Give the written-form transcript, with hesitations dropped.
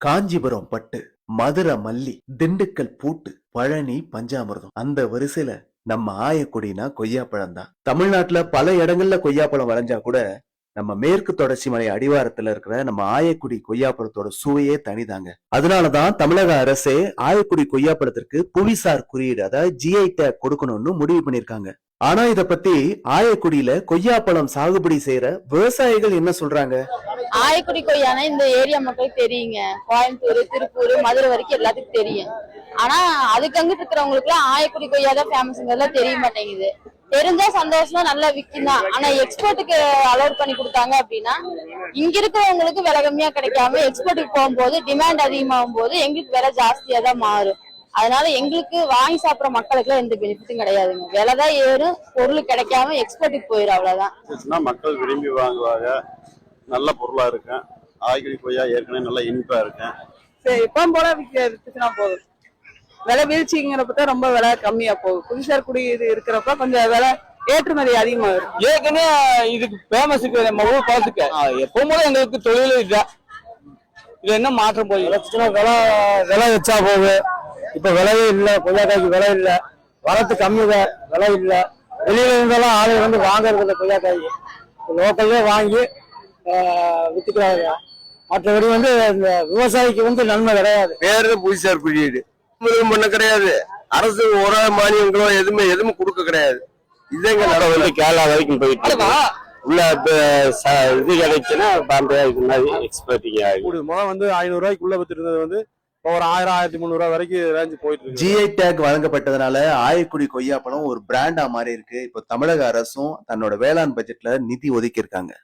காஞ்சிபுரம் பட்டு, மதுரை மல்லி, திண்டுக்கல் பூட்டு, பழனி பஞ்சாமிர்தம், அந்த வரிசையில நம்ம ஆயக்குடினா கொய்யாப்பழம் தான். தமிழ்நாட்டுல பல இடங்கள்ல கொய்யாப்பழம் விளைஞ்சா கூட நம்ம மேற்கு தொடர்ச்சி மலை அடிவாரத்துல இருக்கிற நம்ம ஆயக்குடி கொய்யாப்பழத்தோட சுவையே தனிதாங்க. அதனாலதான் தமிழக அரசே ஆயக்குடி கொய்யாப்பழத்திற்கு புவிசார் குறியீடு, அதாவது ஜிஐ டேக் கொடுக்கணும்னு முடிவு பண்ணிருக்காங்க. ஆனா இத பத்தி ஆயக்குடியில கொய்யாப்பழம் சாகுபடி செய்யற விவசாயிகள் என்ன சொல்றாங்க? ஆயக்குடி கொய்யானா இந்த ஏரியா மக்களுக்கு தெரியுங்க. கோயம்புத்தூர், திருப்பூர், மதுரை வரைக்கும் எல்லாத்துக்கும் தெரியும். ஆனா அதுக்கு அங்கிட்டு இருக்கிறவங்களுக்கு எல்லாம் ஆயக்குடி கொய்யா தான் ஃபேமஸ்ங்கிறதுலாம் தெரிய மாட்டேங்குது. தெரிஞ்சா சந்தோஷமா நல்லா விற்கும். ஆனா எக்ஸ்போர்ட்டுக்கு அலோட் பண்ணி கொடுத்தாங்க அப்படின்னா இங்க இருக்கிறவங்களுக்கு விலை கம்மியா கிடைக்காம எக்ஸ்போர்ட்டுக்கு போகும்போது டிமாண்ட் அதிகமாகும் போது எங்களுக்கு விலை ஜாஸ்தியா தான் மாறும். அதனால எங்களுக்கு வாங்கி சாப்பிடுற மக்களுக்கு எல்லாம் எந்த பெனிஃபிட்டும் கிடையாதுங்க. விலைதான் ஏறும், பொருள் கிடைக்காம எக்ஸ்போர்ட்டுக்கு போயிடும், அவ்வளவுதான். மக்கள் விரும்பி வாங்குவாங்க. நல்ல பொருளா இருக்கும். ஆய்கறி கொய்யா ஏற்கனவே நல்லா இனிப்பா இருக்கும். சரி, இப்போ போல வித்துச்சுன்னா போதும். விலை வீழ்ச்சிங்கிறப்ப ரொம்ப விலை கம்மியா போகுது. புதுசார் குடி இது இருக்கிறப்ப கொஞ்சம் விலை ஏற்றுமதி அதிகமா இருக்கும். ஏற்கனவே இதுக்கு ஃபேமஸ் நம்ம ஊர் பழத்துக்கு எப்பவும் போல எங்களுக்கு தொழில் இதுதான். இது என்ன மாற்றம் போய் விலை வச்சா போகுது. இப்ப விலையே இல்லை, கொய்யாக்காய்க்கு விலை இல்லை, வரத்து கம்மி தான், விலை இல்லை. வெளியில இருந்தாலும் ஆளுங்க வந்து வாங்குறது இல்லை கொய்யாக்காய். லோக்கல்லே வாங்கி வித்துக்கிறாங்க. மற்றபடி வந்து இந்த விவசாயிக்கு வந்து நன்மை கிடையாது. பேரு புவிசார் குறியீடு பண்ண கிடையாது. அரசு ஒரு மானியங்களோ எதுவுமே கொடுக்க கிடையாது. இதங்க வந்து கேரளா வரைக்கும் போயிட்டு உள்ள இது கிடைச்சுன்னா பாம்பே இது மாதிரி எக்ஸ்போர்ட்டிங் ஆகும். முதல் வந்து 500 ரூபாய்க்குள்ள வித்துட்டு இருந்தது வந்து ஒரு 1000, 1300 ரூபாய் வரைக்கும் ரேஞ்சு போயிட்டு இருக்கு. ஜிஐ டேக் வழங்கப்பட்டதுனால ஆயக்குடி கொய்யாப்பழம் ஒரு பிராண்டா மாறி இருக்கு. இப்ப தமிழக அரசும் தன்னோட வேளாண் பட்ஜெட்ல நிதி ஒதுக்கி இருக்காங்க.